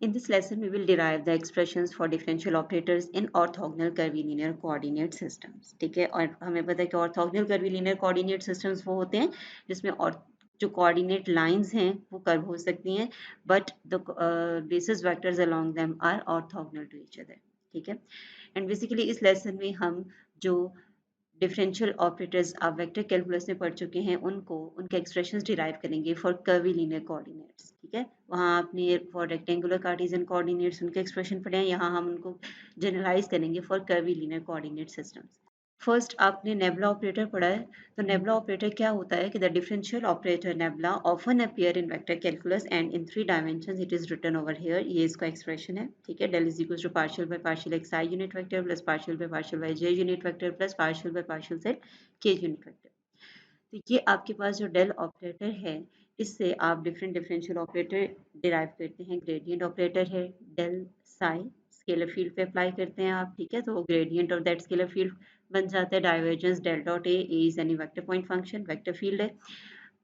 In this lesson, we will derive the expressions for differential operators in orthogonal curvilinear coordinate systems. ठीक है, और हमें पता है कि orthogonal curvilinear coordinate systems वो होते हैं जिसमें और जो coordinate lines हैं वो कर्व हो सकती हैं, but the basis vectors along them are orthogonal to each other. ठीक है, and basically इस lesson में हम जो डिफरेंशियल ऑपरेटर्स आप वेक्टर कैलकुलस में पढ़ चुके हैं उनके एक्सप्रेशंस डिराइव करेंगे फॉर कर्वीलिनियर कोऑर्डिनेट्स। ठीक है, वहाँ आपने फॉर रेक्टेंगुलर कार्टेशियन कोऑर्डिनेट्स उनके एक्सप्रेशन पढ़े हैं, यहाँ हम उनको जनरलाइज करेंगे for curvilinear coordinate systems. First आपने नेबुला ऑपरेटर पढ़ा है, तो नेबुला ऑपरेटर क्या होता है कि the differential operator nabla often appear in vector calculus and in 3 dimensions. It is written over here, ये इसका एक्सप्रेशन है। ठीक है, del is equals to partial by partial x i unit vector plus partial by partial y j unit vector plus partial by partial z k unit vector. तो ये आपके पास जो del operator है, इससे आप डिफरेंट डिफरेंशियल ऑपरेटर डिराइव करते हैं। Gradient operator है डेल साई, स्केलर फील्ड पे अप्लाई करते हैं आप। ठीक है, तो gradient of that scalar field बन जाता है divergence del dot A is any vector point function, vector field है।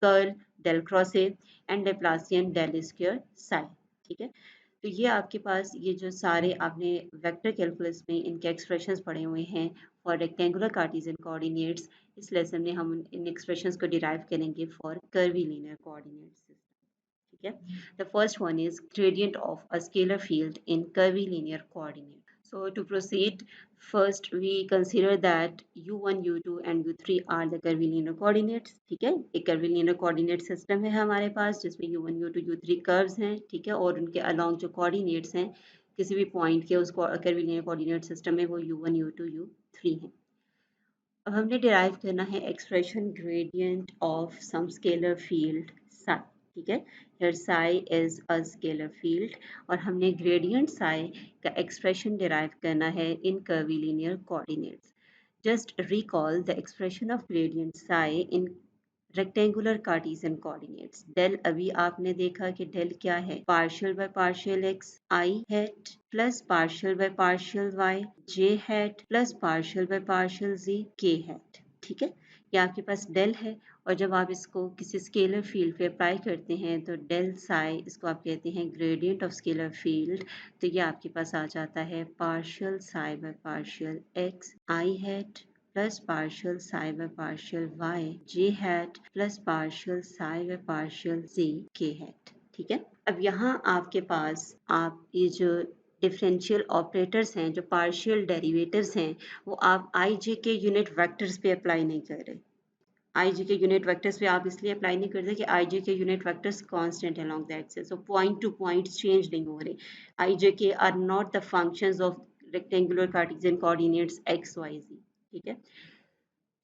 Curl del cross A and Laplacian del square psi. ठीक है, तो ये आपके पास ये जो सारे आपने वेक्टर कैलकुलस में इनके एक्सप्रेशंस पढ़े हुए हैं फॉर रेक्टेंगुलर कार्टेशियन कोऑर्डिनेट्स। इस लेसन में हम इन एक्सप्रेशंस को डिराइव करेंगे फॉर कर्वीलिनियर कोऑर्डिनेट सिस्टम। ठीक है, the first one is gradient of a scalar field in curvilinear coordinate. So to proceed, first we consider that u1, u2 and u3 are the curvilinear coordinates. ठीक है, एक curvilinear coordinate system है हमारे पास जिसमें u1, u2, u3 curves हैं। ठीक है, और उनके along जो coordinates हैं किसी भी point के उस curvilinear coordinate system में वो u1, u2, u3 हैं। अब हमने डिराइव करना है expression gradient of some scalar field psi. ठीक है, here psi is a scalar field और हमने ग्रेडियंट साई का एक्सप्रेशन डिराइव करना है in curvilinear coordinates. Just recall the expression of gradient psi in rectangular Cartesian coordinates. Del अभी आपने देखा कि डेल क्या है, partial by partial x i hat plus partial by partial y j hat plus partial by partial z k hat. ठीक है, ये आपके पास डेल है और जब आप इसको किसी स्केलर फील्ड पे अप्लाई करते हैं तो डेल साई, इसको आप कहते हैं ग्रेडियंट ऑफ स्केलर फील्ड। तो ये आपके पास आ जाता है partial psi by partial x i hat plus partial psi by partial y j hat plus partial psi by partial z k hat। ठीक है, अब यहाँ आपके पास आप ये जो डिफरेंशियल ऑपरेटर्स हैं, जो पार्शियल डेरिवेटिव्स हैं, वो आप आई जे के यूनिट वेक्टर्स पे अप्लाई नहीं कर रहे। I j k unit vectors पे आप इसलिए अप्लाई नहीं करते कि i j k unit vectors constant है along the axis, so point to point change नहीं हो रहे। I j k are not the functions of rectangular Cartesian coordinates x y z. ठीक है,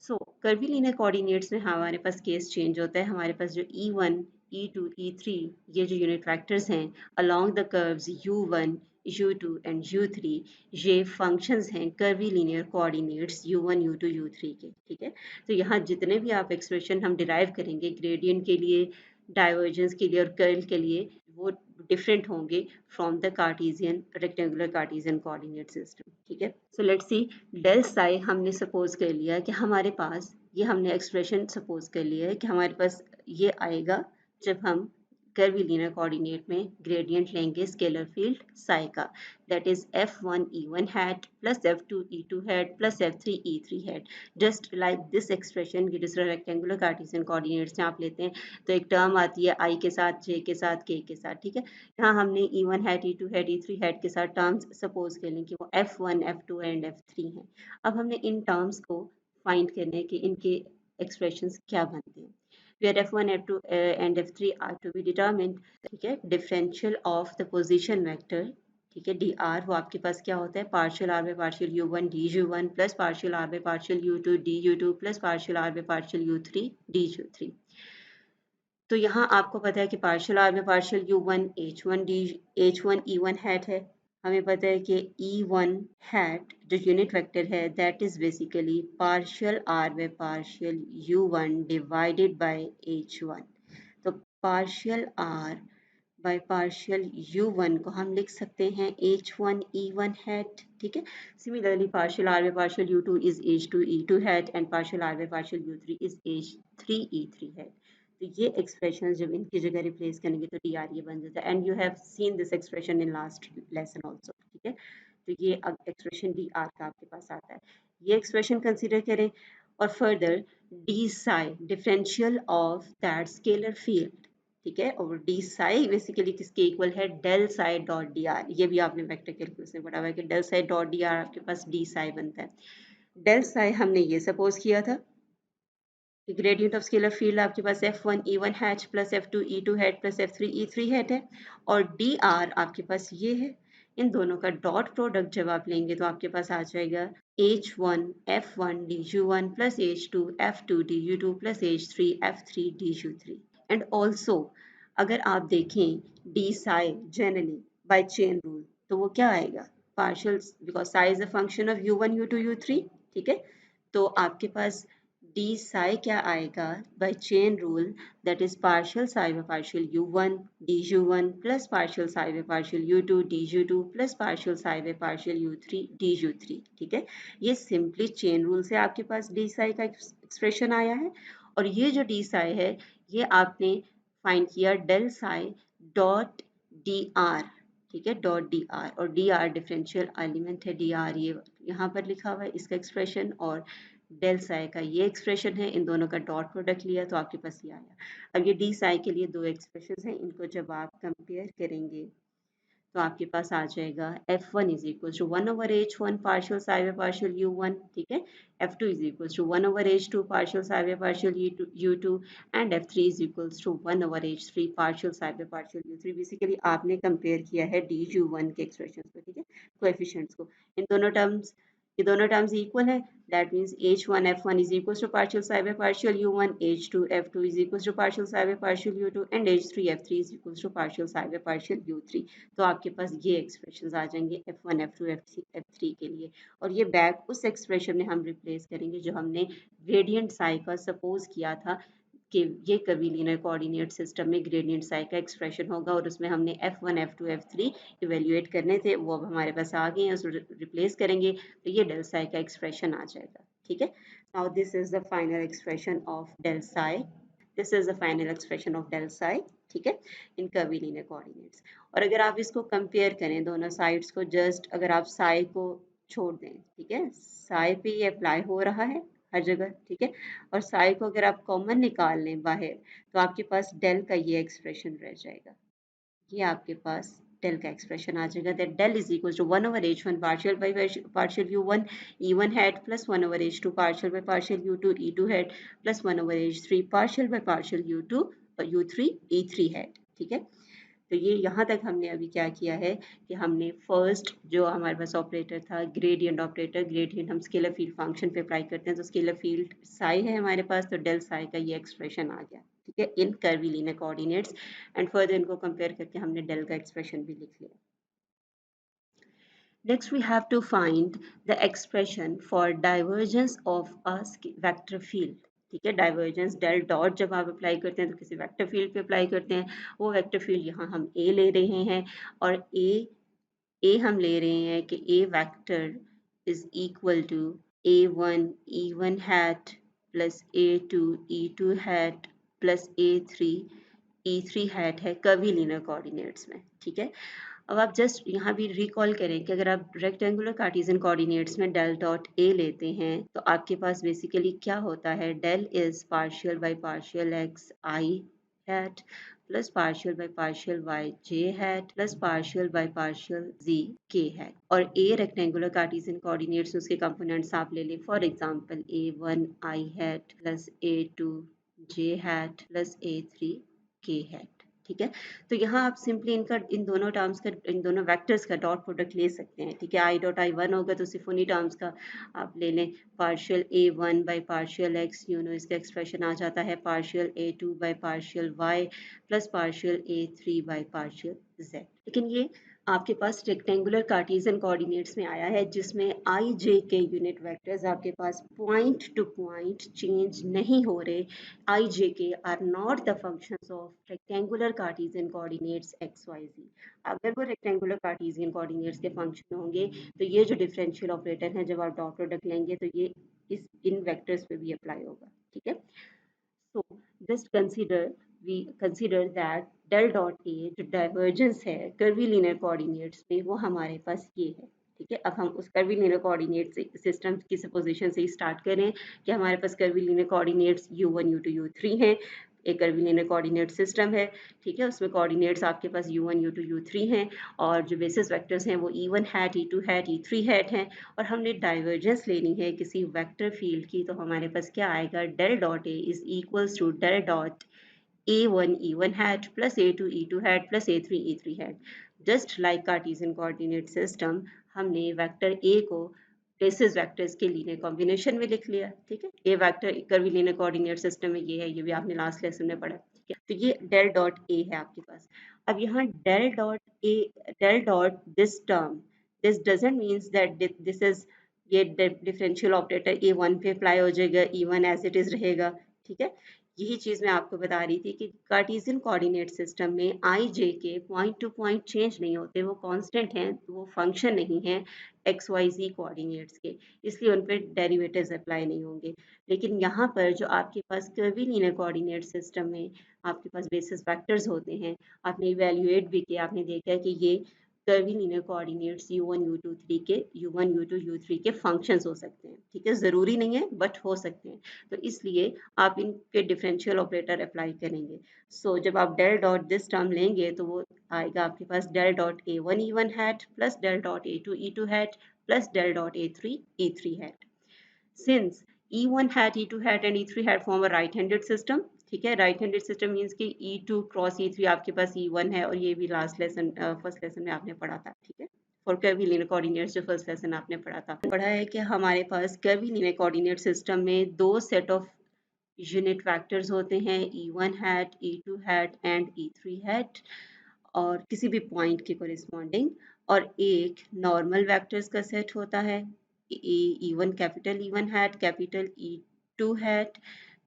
सो कर्वीलिनियर कोऑर्डिनेट्स में हमारे पास केस चेंज होता है। हमारे पास जो E1, E2, E3 ये जो यूनिट वेक्टर्स हैं along the curves U1, U2 and U3, ये फंक्शंस हैं curvilinear coordinates U1, U2, U3 के। ठीक है, तो यहाँ जितने भी आप एक्सप्रेशन हम डिराइव करेंगे ग्रेडियंट के लिए, डाइवर्जेंस के लिए और कर्ल के लिए, वो डिफरेंट होंगे from the Cartesian rectangular Cartesian coordinate system. ठीक है, so let's see del psi हमने सपोज कर लिया कि हमारे पास ये, हमने एक्सप्रेशन सपोज कर लिया है कि हमारे पास ये आएगा जब हम कर्वीलिनियर कोऑर्डिनेट में ग्रेडियंट लेंगे स्केलर फील्ड साई का, that is f1 e1 hat plus f2 e2 hat plus f3 e3 hat. Just like this expression की दूसरा रेक्टेंगुलर कार्टेशियन कोऑर्डिनेट्स में आप लेते हैं तो एक टर्म आती है i के साथ, j के साथ, k के साथ। ठीक है, यहाँ हमने e1 hat, e2 hat, e3 hat के साथ टर्म्स सपोज कर लें कि वो f1, f2 एंड f3 हैं। अब हमने इन टर्म्स को फाइंड करना है कि इनके एक्सप्रेशंस क्या बनते हैं। where f1, f2 and f3 are to be determined। ठीक है, differential of the position vector. ठीक है, डी आर वो आपके पास क्या होता है, partial r by partial u1 d u1 plus partial r by partial u2 d u2 plus partial r by partial u3 d u3। तो यहाँ आपको पता है कि पार्शियल आर में partial u1 h1 d h1 e1 hat है। हमें पता है कि e1 हैट जो यूनिट वेक्टर है that is basically partial r by partial u1 divided by h1। तो partial r by partial u1 को हम लिख सकते हैं h1 e1 हैट। ठीक है, similarly partial r by partial u2 is h2 e2 hat and partial r by partial u3 is h3 e3 hat. तो ये एक्सप्रेशन जब इनकी जगह रिप्लेस करेंगे तो डी आर ये बन जाता है, and you have seen this expression in last lesson also, ठीक है। तो ये एक्सप्रेशन डी आर का आपके पास आता है, ये एक्सप्रेशन कंसिडर करें। और further d psi differential of that scalar field, ठीक है। और डी साई बेसिकली किसके इक्वल है, del psi dot d r, ये भी आपने वेक्टर कैलकुलस में पढ़ा हुआ है कि del psi dot d r आपके पास डी साई बनता है। डेल साई हमने ये सपोज किया था कि ग्रेडियंट ऑफ स्केलर फील्ड आपके पास f1 e1 hatch plus f2 e2 hat plus f3 e3 hat है, और dr आपके पास ये है। इन दोनों का डॉट प्रोडक्ट जब आप लेंगे तो आपके पास आ जाएगा h1 f1 du1 plus h2 f2 du2 plus h3 f3 du3। And also अगर आप देखें d psi generally by chain rule, तो वो क्या आएगा, partial, because psi is a function of u1 u2 u3, ठीक है। तो आपके पास डी साई क्या आएगा by chain rule, that is partial psi by partial u1 du1 plus partial psi by partial u2 du2 plus partial psi by partial u3 du3, ठीक है। ये सिंपली चेन रूल से आपके पास डी साई का expression आया है। और ये जो डी साई है ये आपने फाइंड किया del psi dot d r, ठीक है, डॉट डी आर, और डी आर डिफरेंशियल एलिमेंट है, डी आर ये यहाँ पर लिखा हुआ है इसका एक्सप्रेशन, और डेल साई का ये एक्सप्रेशन है, इन दोनों का डॉट प्रोडक्ट लिया तो आपके पास ये आया। अब ये डी साई के लिए दो एक्सप्रेशन हैं, इनको जब आप कंपेयर करेंगे तो आपके पास आ जाएगा f1 is equal to 1 over h1 partial psi by partial u1, ठीक है। f2 is equal to 1 over h2 partial psi by partial u2, and f3 is equal to 1 over h3 partial psi by partial u3। Basically आपने compare किया है du1 के expression को, ठीक है, coefficients को। इन दोनों टर्म्स, ये दोनों टर्म्स इक्वल है, that means h1 f1 is equals to partial psi by partial u1, h2 f2 is equals to partial psi by partial u2, and h3 f3 is equals to partial psi by partial u3। तो आपके पास ये expressions आ जाएंगे f1 f2 f3 के लिए, और ये back उस एक्सप्रेशन में हम रिप्लेस करेंगे जो हमने ग्रेडियंट साई का सपोज किया था कि ये कर्वीलिनियर कोऑर्डिनेट सिस्टम में ग्रेडियंट साई का एक्सप्रेशन होगा, और उसमें हमने f1 f2 f3 इवेल्युएट करने थे, वो अब हमारे पास आ गए हैं, उसको रिप्लेस करेंगे तो ये डेल साई का एक्सप्रेशन आ जाएगा, ठीक है। Now this is the final expression of del psi, this is the final expression of del psi, ठीक है, इन कर्वीलिनियर कोऑर्डिनेट्स। और अगर आप इसको कंपेयर करें दोनों साइड्स को, जस्ट अगर आप साई को छोड़ दें, ठीक है, साई पे ये अप्लाई हो रहा है हर जगह, ठीक है, और साई को अगर आप कॉमन निकाल लें बाहर तो आपके पास डेल का ये एक्सप्रेशन रह जाएगा, ये आपके पास डेल का एक्सप्रेशन आ जाएगा, that del is equal to 1 over h1 partial by partial u1 e1 hat plus 1 over h2 partial by partial u2 e2 hat plus 1 over h3 partial by partial u2 u3 e3 hat, ठीक है। तो ये यहाँ तक हमने अभी क्या किया है कि हमने फर्स्ट जो हमारे पास ऑपरेटर था ग्रेडियंट ऑपरेटर, ग्रेडियंट हम स्केलर फील्ड फंक्शन पे अप्लाई करते हैं, तो स्केलर फील्ड साई है हमारे पास, तो डेल साई का ये एक्सप्रेशन आ गया, ठीक है, in curvilinear coordinates. And further इनको कंपेयर करके हमने डेल का एक्सप्रेशन भी लिख लिया। Next, we have to find the expression for divergence of a vector field. ठीक है, डाइवर्जेंस डेल डॉट जब आप अप्लाई करते हैं तो किसी वेक्टर फील्ड पे अप्लाई करते हैं, वो वेक्टर फील्ड यहाँ हम ए ले रहे हैं, और ए हम ले रहे हैं कि A vector is equal to a1 e1 hat plus a2 e2 hat plus a3 e3 hat है कर्वीलिनियर कोऑर्डिनेट्स में, ठीक है। अब आप जस्ट यहाँ भी रिकॉल करें कि अगर आप रेक्टेंगुलर कार्टेशियन कोऑर्डिनेट्स में डेल डॉट ए लेते हैं तो आपके पास बेसिकली क्या होता है, del is partial by partial x i hat plus partial by partial y j hat plus partial by partial z k hat, और ए रेक्टेंगुलर कार्टेशियन कोऑर्डिनेट्स उसके कंपोनेंट्स आप ले लें, for example a1 i hat plus a2 j hat plus a3 k hat, ठीक है। तो यहाँ आप सिंपली इनका इन दोनों टर्म्स का, इन दोनों वेक्टर्स का डॉट प्रोडक्ट ले सकते हैं, ठीक है। आई डॉट आई वन होगा तो सिर्फ उन्हीं टर्म्स का आप ले लें, partial a one by partial x, you know इसका एक्सप्रेशन आ जाता है partial a two by partial y plus partial a three by partial z. लेकिन ये आपके पास रेक्टेंगुलर कार्टेशियन कोऑर्डिनेट्स में आया है, जिसमें आई जे के यूनिट वेक्टर्स आपके पास पॉइंट टू पॉइंट चेंज नहीं हो रहे, I j k are not the functions of rectangular Cartesian coordinates x y z। अगर वो rectangular Cartesian coordinates के फंक्शन होंगे तो ये जो डिफरेंशियल ऑपरेटर है जब आप डॉट प्रोडक्ट लेंगे तो ये इस इन वेक्टर्स पे भी अप्लाई होगा, ठीक है। So just consider that del dot a जो डाइवर्जेंस है कर्वीलिनियर कोऑर्डिनेट्स में वो हमारे पास ये है। ठीक है, अब हम उस कर्वीलिनियर कोऑर्डिनेट सिस्टम की सपोजिशन से ही स्टार्ट करें कि हमारे पास curvilinear coordinates u1 u2 u3 हैं। एक कर्वीलिनियर कोऑर्डिनेट सिस्टम है। ठीक है, उसमें कोऑर्डिनेट्स आपके पास u1 u2 u3 हैं और जो बेसिस वेक्टर्स हैं वो e1 hat e2 hat e3 hat हैं। और हमने डाइवर्जेंस लेनी है किसी वेक्टर फील्ड की, तो हमारे पास क्या आएगा, del dot A is equals to del dot a1 e1 hat plus a2 e2 hat plus a3 e3 hat. Just like Cartesian coordinate system, हमने वेक्टर a को बेसिस वेक्टर्स के लीनियर कॉम्बिनेशन में लिख लिया। ठीक है, ये वेक्टर कर्वीलिनियर कोऑर्डिनेट सिस्टम में ये है, ये भी आपने लास्ट लेसन में पढ़ा। ठीक है, तो ये डेल डॉट a है आपके पास। अब यहाँ del dot a, del dot this term, this doesn't means that this is, ये डिफरेंशियल ऑपरेटर a1 पे अप्लाई हो जाएगा, e1 एज इट इज रहेगा। ठीक है, यही चीज़ मैं आपको बता रही थी कि कार्टेशियन कोऑर्डिनेट सिस्टम में आई जे के पॉइंट टू पॉइंट चेंज नहीं होते, वो कांस्टेंट हैं, वो फंक्शन नहीं है एक्स वाई जी कोऑर्डिनेट्स के, इसलिए उन पर डेरिवेटिव्स अप्लाई नहीं होंगे। लेकिन यहाँ पर जो आपके पास कर्वीलिनियर कोऑर्डिनेट सिस्टम में आपके पास बेसिस वेक्टर्स होते हैं, आपने इवेल्युएट भी किया, आपने देखा कि ये कर्वीलिनियर कोऑर्डिनेट्स u1 u2 3 के u1 u2 u3 के फंक्शंस हो सकते हैं। ठीक है, ज़रूरी नहीं है बट हो सकते हैं, तो इसलिए आप इनके डिफरेंशियल ऑपरेटर अप्लाई करेंगे। सो जब आप डेल डॉट दिस टर्म लेंगे तो वो आएगा आपके पास del dot a1 e1 hat plus del dot a2 e2 hat plus del dot a3 e3 hat. Since E1 hat, E2 hat and E3 hat form a right-handed system, ठीक है, right handed system means कि E2 cross E3 आपके पास E1 है, और ये भी last lesson first lesson में आपने पढ़ा था। ठीक है, फॉर कर्वीलिनियर कोऑर्डिनेट्स जो फर्स्ट लेसन आपने पढ़ा है कि हमारे पास कर्वीलिनियर कोऑर्डिनेट सिस्टम में दो सेट ऑफ यूनिट वेक्टर्स होते हैं, E1 hat, E2 hat and E3 hat, और किसी भी पॉइंट के कोरिस्पॉन्डिंग, और एक नॉर्मल वेक्टर्स का सेट होता है, E1 capital E1 hat, capital E2 hat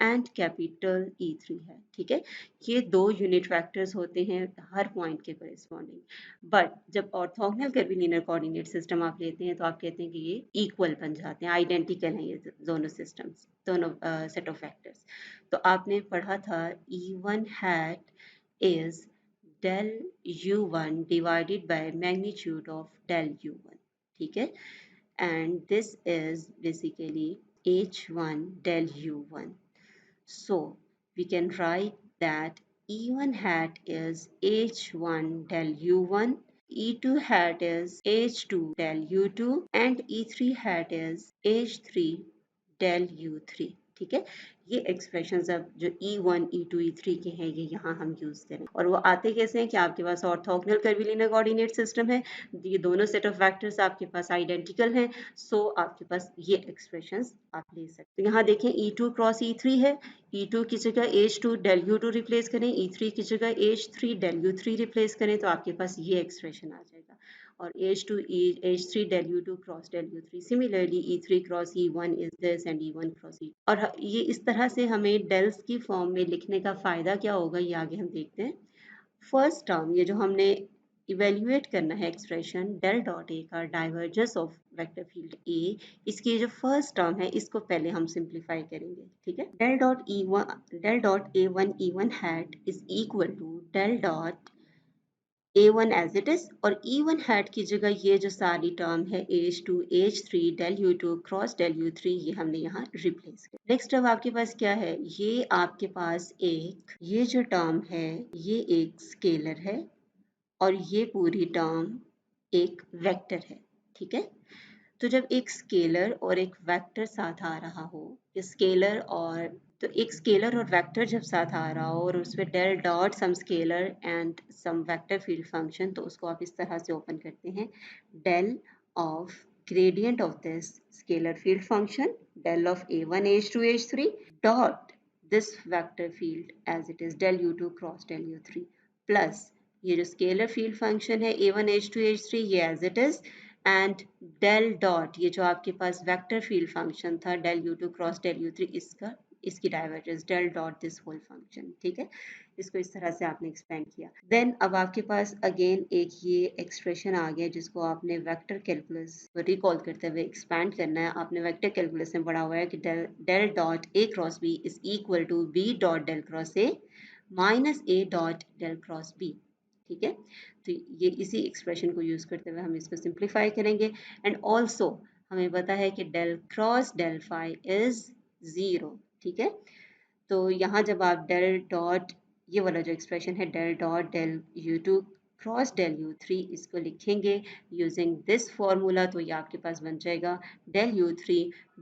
and capital E3 है। ठीक है, ये दो यूनिट वेक्टर्स होते हैं हर पॉइंट के कोरिस्पॉन्डिंग। बट जब ऑर्थोगोनल कर्वीलिनियर कोऑर्डिनेट सिस्टम आप लेते हैं तो आप कहते हैं कि ये इक्वल बन जाते हैं, आइडेंटिकल हैं ये दोनों सिस्टम्स, दोनों सेट ऑफ वेक्टर्स। तो आपने पढ़ा था E1 hat is del u1 divided by magnitude of del u1, ठीक है, and this is basically h1 del u1. So we can write that e1 hat is h1 del u1, e2 hat is h2 del u2 and e3 hat is h3 del u3। ठीक है, ये expressions अब जो E1, E2, E3 के हैं ये यहाँ हम यूज करें, और वो आते कैसे हैं कि आपके पास ऑर्थोगोनल कर्वीलिनियर कोऑर्डिनेट सिस्टम है, ये दोनों सेट ऑफ वेक्टर्स आपके पास आइडेंटिकल हैं, सो आपके पास ये एक्सप्रेशंस आप ले सकते हैं। यहाँ देखें E2 क्रॉस E3 है, E2 की जगह H2 del U2 रिप्लेस करें, E3 की जगह H3 del U3 रिप्लेस करें, तो आपके पास ये एक्सप्रेशन आ जाएगा। और H2 H3 del U2 cross del U3, similarly E3 cross E1 is this and E1 cross E, और ये इस तरह से हमें डेल्स की फॉर्म में लिखने का फायदा क्या होगा ये आगे हम देखते हैं। फर्स्ट टर्म, ये जो हमने इवेल्युएट करना है एक्सप्रेशन डेल डॉट ए का डाइवर्जेंस ऑफ वेक्टर फील्ड ए, इसकी जो फर्स्ट टर्म है इसको पहले हम सिंप्लीफाई करेंगे। ठीक है, del dot a one hat is equal to del dot A1 as it is, और E1 हैट की जगह ये जो सारी टर्म है H2 H3 del U2 cross del U3 ये हमने यहाँ रिप्लेस किया। नेक्स्ट अब आपके पास क्या है, ये आपके पास एक, ये जो टर्म है ये एक स्केलर है और ये पूरी टर्म एक वेक्टर है। ठीक है, तो जब एक स्केलर और एक वेक्टर साथ आ रहा हो, स्केलर और, तो एक स्केलर और वेक्टर जब साथ आ रहा हो और उसमें del dot some scalar and some vector field function, तो उसको आप इस तरह से ओपन करते हैं, del of gradient of this scalar field function del of a1 h2 h3 dot this vector field as it is del u2 cross del u3 plus ये जो स्केलर फील्ड फंक्शन है a1 h2 h3 ये as it is, and del dot ये जो आपके पास vector field function था del u2 cross del u3 इसका इसकी divergence del dot this whole function, ठीक है। इसको इस तरह से आपने एक्सपेंड किया। देन अब आपके पास अगेन एक ये एक्सप्रेशन आ गया जिसको आपने वेक्टर कैलकुलस रिकॉल करते हुए एक्सपैंड करना है। आपने वेक्टर कैलकुलस में पढ़ा हुआ है कि del dot a cross b is equal to b dot del cross a minus a dot del cross b, ठीक है। तो ये इसी एक्सप्रेशन को यूज करते हुए हम इसको सिंप्लीफाई करेंगे। एंड ऑल्सो हमें पता है कि del cross del phi is 0, ठीक है। तो यहाँ जब आप डेल डॉट ये वाला जो एक्सप्रेशन है del dot del u two cross del u three इसको लिखेंगे यूजिंग दिस फॉर्मूला, तो ये आपके पास बन जाएगा del u three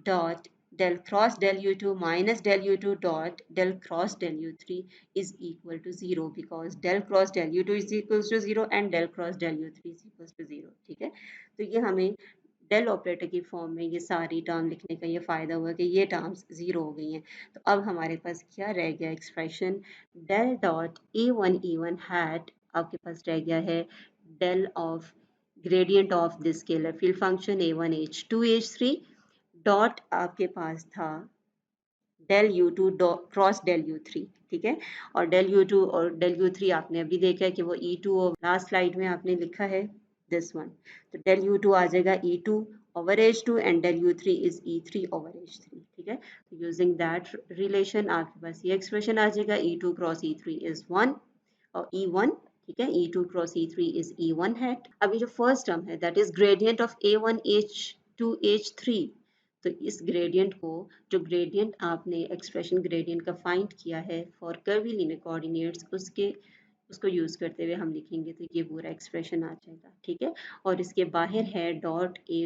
dot del cross del u two minus del u two dot del cross del u three is equal to 0 because del cross del u two is equal to 0 and del cross del u three is equal to 0, ठीक है। तो ये हमें del operator की form में ये सारी term लिखने का ये फ़ायदा हुआ कि ये टर्म्स ज़ीरो हो गई हैं। तो अब हमारे पास क्या रह गया expression del dot a one hat, आपके पास रह गया है del of gradient of this scalar field function a one h two h three dot आपके पास था del u two cross del u three, ठीक है। और डेल यू टू और डेल यू थ्री आपने अभी देखा है कि वो ई टू और लास्ट स्लाइड में आपने लिखा है दिस वन। तो डेल यू टू आ जाएगा e two over h two and del u three is e three over h three, ठीक है। तो यूजिंग दैट रिलेशन आपके पास ये एक्सप्रेशन आ जाएगा e two cross e three is one और ई वन, ठीक है। E two cross e three is e one hat. अभी जो फर्स्ट टर्म है that is gradient of a one h two h three, तो इस ग्रेडियंट को, जो ग्रेडियंट आपने एक्सप्रेशन ग्रेडियंट का फाइंड किया है फॉर कर्वीलिनियर कोऑर्डिनेट्स, उसके उसको यूज करते हुए हम लिखेंगे तो ये पूरा एक्सप्रेशन आ जाएगा, ठीक है। और इसके बाहर है dot A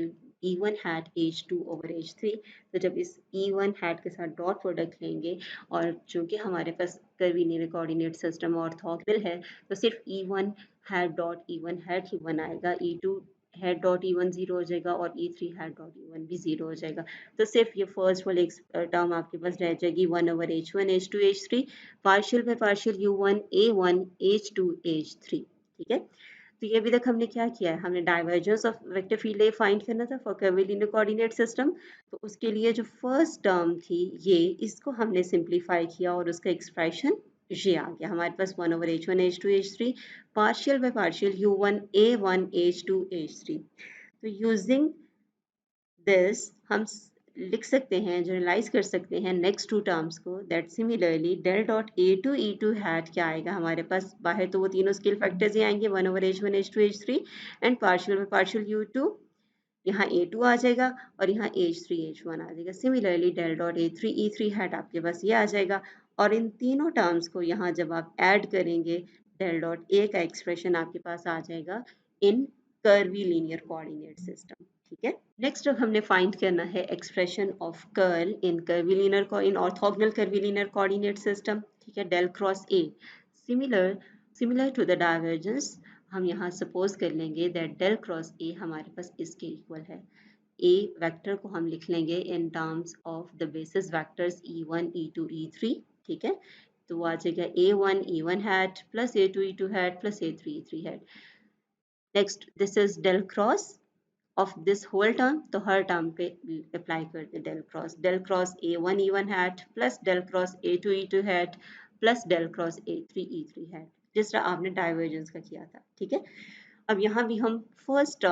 E one hat H two over h three. तो जब इस ई वन हैट के साथ डॉट प्रोडक्ट लेंगे और चूंकि हमारे पास कर्वीलिनियर कोऑर्डिनेट सिस्टम ऑर्थोगोनल है, तो सिर्फ e one hat dot e one hat ही वन आएगा, e two hat dot e one zero हो जाएगा और e three hat dot e one भी जीरो हो जाएगा। तो सिर्फ ये फर्स्ट वाली टर्म आपके पास रह जाएगी one over h two h three partial by partial you one h two h three, ठीक है। तो ये अभी तक हमने क्या किया है, हमने divergence of vector field A find करना था फॉर कर्वीलिनियर कोऑर्डिनेट सिस्टम। तो उसके लिए जो फर्स्ट टर्म थी ये, इसको हमने सिंप्लीफाई किया और उसका एक्सप्रेशन ये आ गया हमारे पास one over h two h three partial by partial one h two h three. तो यूजिंग दिस हम लिख सकते हैं, जनरलाइज कर सकते हैं नेक्स्ट टू टर्म्स को, that similarly del dot A two hat क्या आएगा हमारे पास, बाहर तो वो तीनों स्केल फैक्टर्स ही आएंगे one over h two h three and partial by partial u two, यहाँ ए टू आ जाएगा और यहाँ एच थ्री एच वन आ जाएगा। Similarly del dot a three hat आपके पास ये आ जाएगा और इन तीनों टर्म्स को यहाँ जब आप ऐड करेंगे डेल डॉट ए का एक्सप्रेशन आपके पास आ जाएगा in curvilinear coordinate system, ठीक है। नेक्स्ट अब हमने फाइंड करना है expression of curl in curvilinear को in orthogonal curvilinear coordinate system, ठीक है। Del cross a similar similar to the divergence, हम यहाँ सपोज कर लेंगे दैट डेल क्रॉस ए हमारे पास इसके इक्वल है। ए वेक्टर को हम लिख लेंगे in terms of the basis vectors e one e two e three, ठीक है। तो वो आ जाएगा A one hat plus A two hat plus A three hat. Next this is del cross of this whole term, तो हर term पे apply करते del cross A one hat plus del cross A two hat plus del cross A three hat, जिस तरह आपने divergence का किया था, ठीक है। अब यहाँ भी हम फर्स्ट